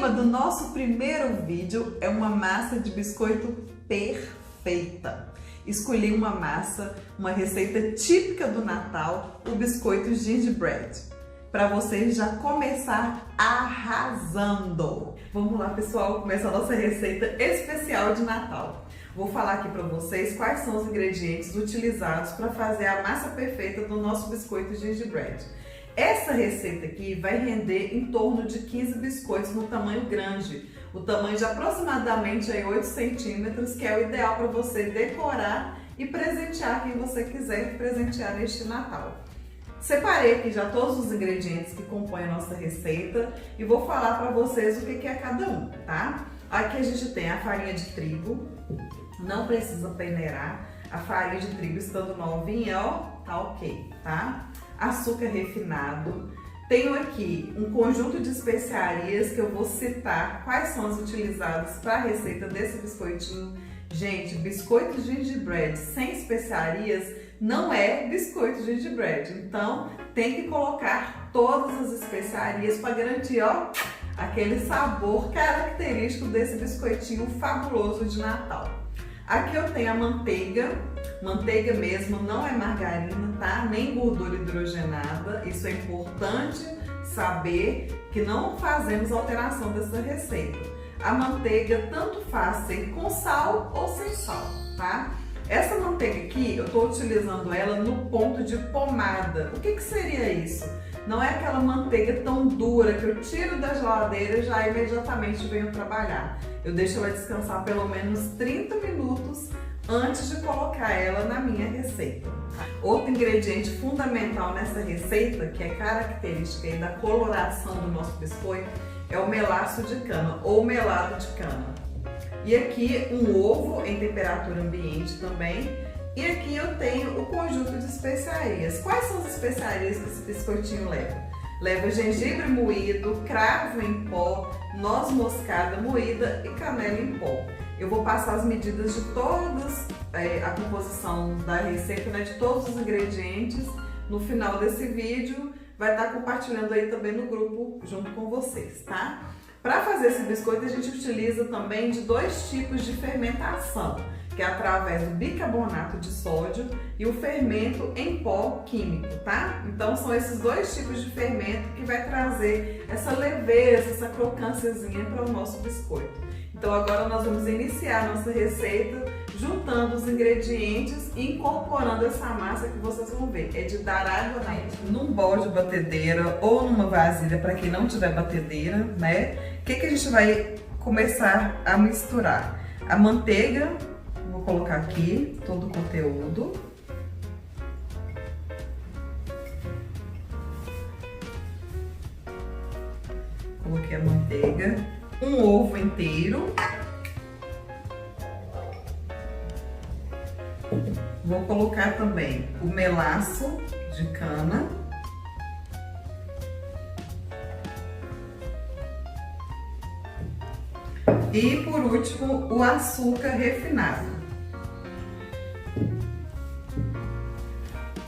tema do nosso primeiro vídeo é uma massa de biscoito perfeita. Escolhi uma massa, uma receita típica do Natal, o biscoito gingerbread, para você já começar arrasando. Vamos lá, pessoal, começar a nossa receita especial de Natal. Vou falar aqui para vocês quais são os ingredientes utilizados para fazer a massa perfeita do nosso biscoito gingerbread. Essa receita aqui vai render em torno de 15 biscoitos no tamanho grande, o tamanho de aproximadamente 8 centímetros, que é o ideal para você decorar e presentear quem você quiser presentear neste Natal. Separei aqui já todos os ingredientes que compõem a nossa receita e vou falar para vocês o que é cada um, tá? Aqui a gente tem a farinha de trigo, não precisa peneirar, a farinha de trigo estando novinha, ó, tá ok, tá? Açúcar refinado. Tenho aqui um conjunto de especiarias que eu vou citar quais são as utilizadas para a receita desse biscoitinho. Gente, biscoito gingerbread sem especiarias não é biscoito gingerbread, então tem que colocar todas as especiarias para garantir, ó, aquele sabor característico desse biscoitinho fabuloso de Natal. Aqui eu tenho a manteiga mesmo, não é margarina, tá? Nem gordura hidrogenada, isso é importante saber que não fazemos alteração dessa receita. A manteiga tanto faz ser com sal ou sem sal, tá? Essa manteiga aqui, eu tô utilizando ela no ponto de pomada. O que seria isso? Não é aquela manteiga tão dura que eu tiro da geladeira e já imediatamente venho trabalhar. Eu deixo ela descansar pelo menos 30 minutos antes de colocar ela na minha receita. Outro ingrediente fundamental nessa receita, que é característica aí da coloração do nosso biscoito, é o melaço de cana ou melado de cana. E aqui um ovo em temperatura ambiente também. E aqui eu tenho o conjunto de especiarias. Quais são as especiarias que esse biscoitinho leva? Leva gengibre moído, cravo em pó, noz moscada moída e canela em pó. Eu vou passar as medidas de todas, a composição da receita, né, de todos os ingredientes no final desse vídeo. Vai estar compartilhando aí também no grupo junto com vocês, tá? Para fazer esse biscoito a gente utiliza também de dois tipos de fermentação, que é através do bicarbonato de sódio e o fermento em pó químico, tá? Então são esses dois tipos de fermento que vai trazer essa leveza, essa crocânciazinha para o nosso biscoito. Então agora nós vamos iniciar a nossa receita juntando os ingredientes e incorporando essa massa que vocês vão ver. É de dar água num bol de batedeira ou numa vasilha para quem não tiver batedeira, né? O que a gente vai começar a misturar? A manteiga, vou colocar aqui todo o conteúdo. Coloquei a manteiga, um ovo inteiro. Vou colocar também o melaço de cana. E por último, o açúcar refinado.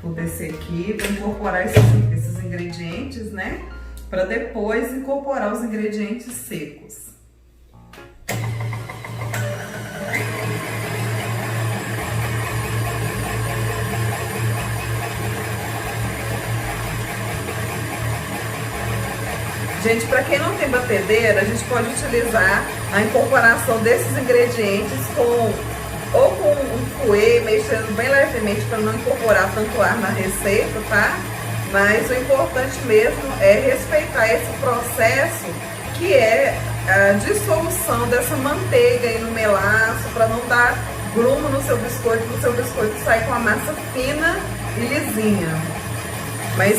Vou descer aqui, vou incorporar esses ingredientes, né? Para depois incorporar os ingredientes secos. Gente, para quem não tem batedeira, a gente pode utilizar a incorporação desses ingredientes com um fouet, mexendo bem levemente para não incorporar tanto ar na receita, tá? Mas o importante mesmo é respeitar esse processo, que é a dissolução dessa manteiga aí no melaço, para não dar grumo no seu biscoito, para o seu biscoito sair com a massa fina e lisinha. Mas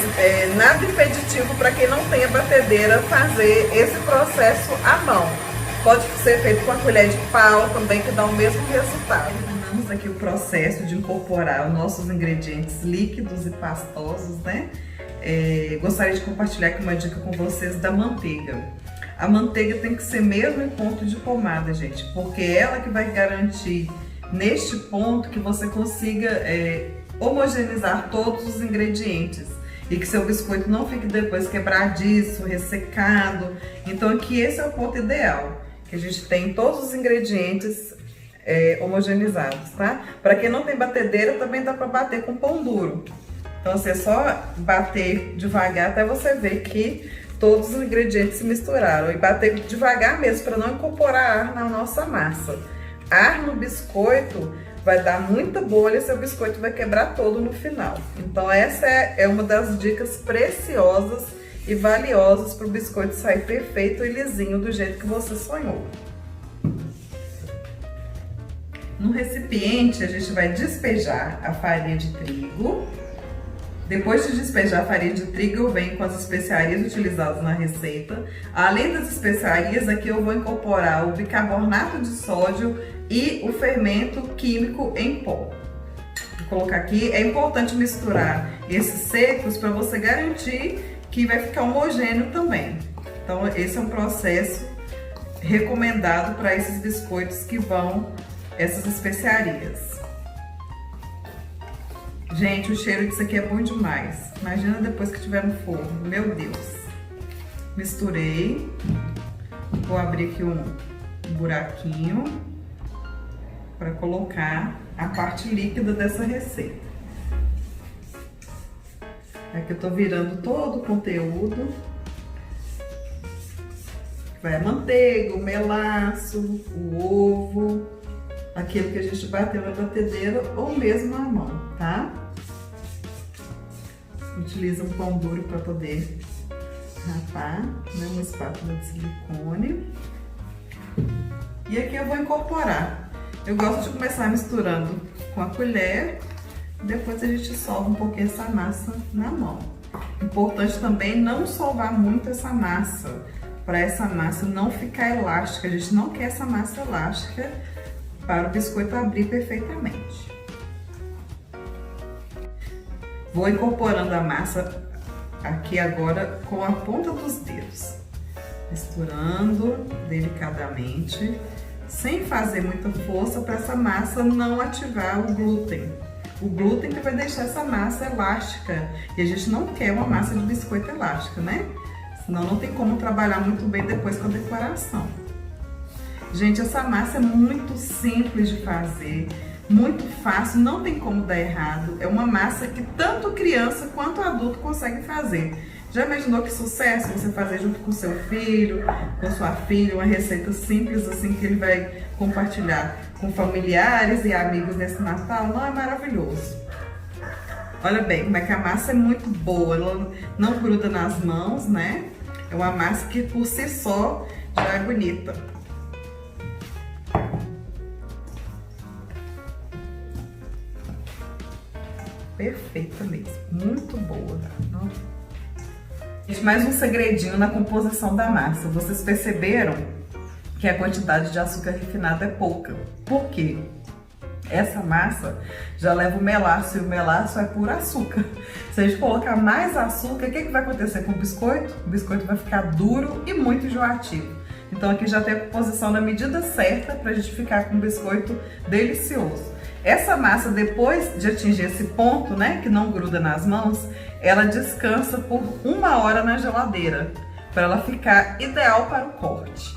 nada impeditivo para quem não tem a batedeira fazer esse processo à mão. Pode ser feito com a colher de pau também, que dá o mesmo resultado. Terminamos aqui o processo de incorporar os nossos ingredientes líquidos e pastosos, né? Gostaria de compartilhar aqui uma dica com vocês da manteiga. A manteiga tem que ser mesmo em ponto de pomada, gente, porque é ela que vai garantir neste ponto que você consiga homogeneizar todos os ingredientes. e que seu biscoito não fique depois quebradiço, ressecado. Então aqui esse é o ponto ideal, que a gente tem todos os ingredientes homogeneizados, tá? Para quem não tem batedeira, também dá para bater com pão duro. Então assim, é só bater devagar até você ver que todos os ingredientes se misturaram. E bater devagar mesmo, para não incorporar ar na nossa massa. Ar no biscoito vai dar muita bolha e seu biscoito vai quebrar todo no final. Então essa é uma das dicas preciosas e valiosas para o biscoito sair perfeito e lisinho do jeito que você sonhou. No recipiente a gente vai despejar a farinha de trigo. Depois de despejar a farinha de trigo, eu venho com as especiarias utilizadas na receita. Além das especiarias, aqui eu vou incorporar o bicarbonato de sódio e o fermento químico em pó. Vou colocar aqui. É importante misturar esses secos para você garantir que vai ficar homogêneo também. Então esse é um processo recomendado para esses biscoitos que vão essas especiarias. Gente, o cheiro disso aqui é bom demais. Imagina depois que tiver no forno. Meu Deus. Misturei. Vou abrir aqui um buraquinho para colocar a parte líquida dessa receita. Aqui eu tô virando todo o conteúdo. Vai a manteiga, o melaço, o ovo, aquilo que a gente bateu na batedeira ou mesmo à mão, tá? Utiliza um pão duro para poder rapar, né? Uma espátula de silicone. E aqui eu vou incorporar. Eu gosto de começar misturando com a colher, depois a gente sova um pouquinho essa massa na mão. Importante também não sovar muito essa massa, para essa massa não ficar elástica. A gente não quer essa massa elástica para o biscoito abrir perfeitamente. Vou incorporando a massa aqui agora com a ponta dos dedos, misturando delicadamente, sem fazer muita força para essa massa não ativar o glúten. O glúten que vai deixar essa massa elástica, e a gente não quer uma massa de biscoito elástica, né? Senão não tem como trabalhar muito bem depois com a decoração. Gente, essa massa é muito simples de fazer, muito fácil, não tem como dar errado. É uma massa que tanto criança quanto adulto consegue fazer. Já imaginou que sucesso você fazer junto com seu filho, com sua filha, uma receita simples assim que ele vai compartilhar com familiares e amigos nesse Natal? Não, é maravilhoso. Olha bem como é que a massa é muito boa, ela não gruda nas mãos, né? É uma massa que por si só já é bonita. Perfeita mesmo, muito boa. Gente, mais um segredinho na composição da massa. Vocês perceberam que a quantidade de açúcar refinado é pouca. Por quê? Essa massa já leva o melaço e o melaço é puro açúcar. Se a gente colocar mais açúcar, o que vai acontecer com o biscoito? O biscoito vai ficar duro e muito enjoativo. Então aqui já tem a composição na medida certa para a gente ficar com um biscoito delicioso. Essa massa, depois de atingir esse ponto, né, que não gruda nas mãos, ela descansa por 1 hora na geladeira, para ela ficar ideal para o corte.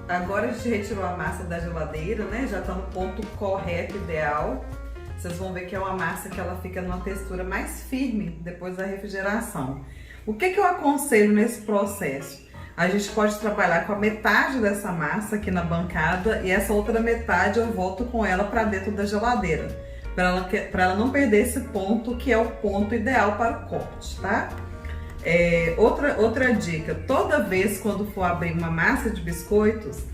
Agora a gente retirou a massa da geladeira, né, já está no ponto correto, ideal. Vocês vão ver que é uma massa que ela fica numa textura mais firme depois da refrigeração. O que eu aconselho nesse processo? A gente pode trabalhar com a metade dessa massa aqui na bancada e essa outra metade eu volto com ela para dentro da geladeira, para ela não perder esse ponto que é o ponto ideal para o corte, tá? Outra dica, toda vez quando for abrir uma massa de biscoitos,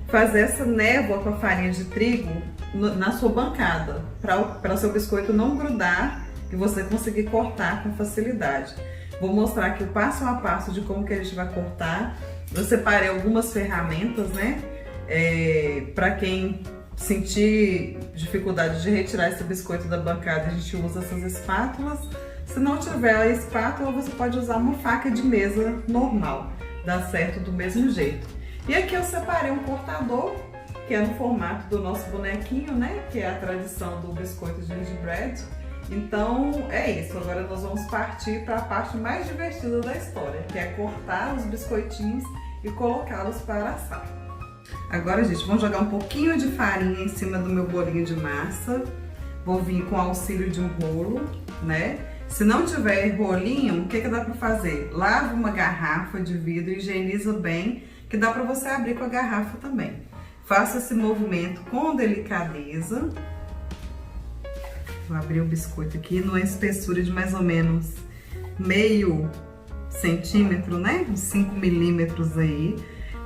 fazer essa névoa com a farinha de trigo na sua bancada, para o seu biscoito não grudar e você conseguir cortar com facilidade. Vou mostrar aqui o passo a passo de como que a gente vai cortar. Eu separei algumas ferramentas, né? Para quem sentir dificuldade de retirar esse biscoito da bancada, a gente usa essas espátulas. Se não tiver a espátula, você pode usar uma faca de mesa normal. Dá certo do mesmo jeito. E aqui eu separei um cortador, que é no formato do nosso bonequinho, né? Que é a tradição do biscoito gingerbread. Então é isso, agora nós vamos partir para a parte mais divertida da história, que é cortar os biscoitinhos e colocá-los para assar. Agora, gente, vamos jogar um pouquinho de farinha em cima do meu bolinho de massa. Vou vir com auxílio de um rolo, né? Se não tiver rolinho, o que dá para fazer? Lava uma garrafa de vidro, higieniza bem, que dá para você abrir com a garrafa também. Faça esse movimento com delicadeza. Vou abrir o biscoito aqui numa espessura de mais ou menos meio centímetro, né? Uns 5 milímetros aí,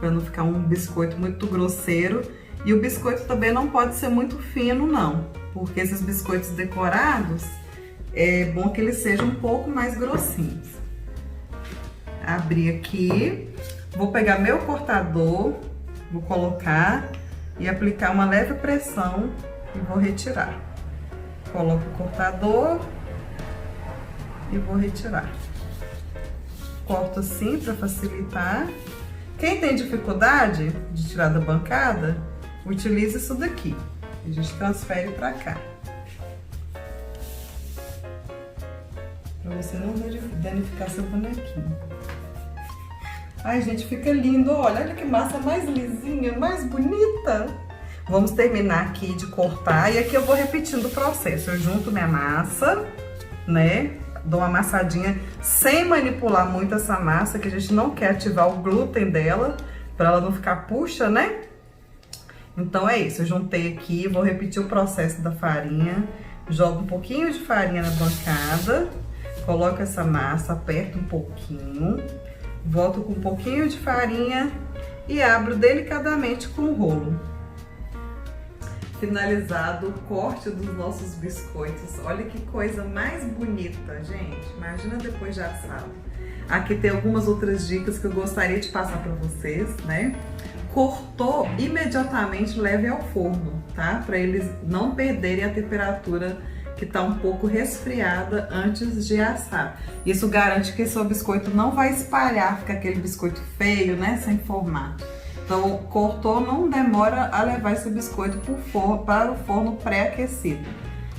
para não ficar um biscoito muito grosseiro. E o biscoito também não pode ser muito fino, não, porque esses biscoitos decorados, é bom que eles sejam um pouco mais grossinhos. Abri aqui, vou pegar meu cortador, vou colocar e aplicar uma leve pressão e vou retirar. Coloco o cortador e vou retirar. Corto assim para facilitar. Quem tem dificuldade de tirar da bancada, utilize isso daqui. A gente transfere para cá. Para você não danificar seu bonequinho. Ai, gente, fica lindo. Olha que massa mais lisinha, mais bonita. Vamos terminar aqui de cortar e aqui eu vou repetindo o processo. Eu junto minha massa, né? Dou uma amassadinha sem manipular muito essa massa, que a gente não quer ativar o glúten dela, para ela não ficar puxa, né? Então é isso, eu juntei aqui, vou repetir o processo da farinha. Jogo um pouquinho de farinha na bancada, coloco essa massa, aperto um pouquinho, volto com um pouquinho de farinha e abro delicadamente com o rolo. Finalizado o corte dos nossos biscoitos. Olha que coisa mais bonita, gente. Imagina depois de assado. Aqui tem algumas outras dicas que eu gostaria de passar para vocês, né? Cortou, imediatamente leve ao forno, tá? Para eles não perderem a temperatura que tá um pouco resfriada antes de assar. Isso garante que seu biscoito não vai espalhar, fica aquele biscoito feio, né? Sem formato. Então, cortou, não demora a levar esse biscoito para o forno pré-aquecido,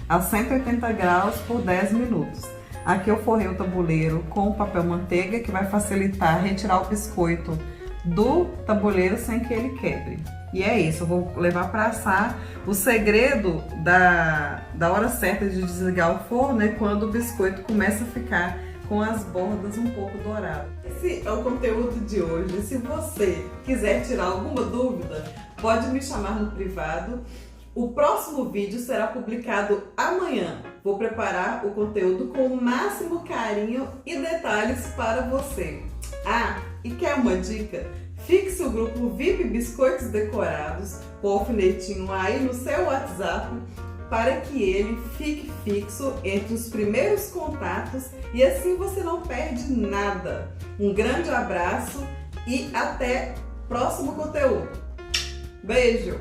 a 180 graus por 10 minutos. Aqui eu forrei o tabuleiro com papel manteiga, que vai facilitar retirar o biscoito do tabuleiro sem que ele quebre. E é isso, eu vou levar para assar. O segredo da hora certa de desligar o forno é quando o biscoito começa a ficar com as bordas um pouco douradas. Esse é o conteúdo de hoje. Se você quiser tirar alguma dúvida, pode me chamar no privado. O próximo vídeo será publicado amanhã. Vou preparar o conteúdo com o máximo carinho e detalhes para você. Ah, e quer uma dica? Fixe o grupo VIP Biscoitos Decorados, com o alfinetinho aí no seu WhatsApp, para que ele fique fixo entre os primeiros contatos e assim você não perde nada. Um grande abraço e até próximo conteúdo. Beijo!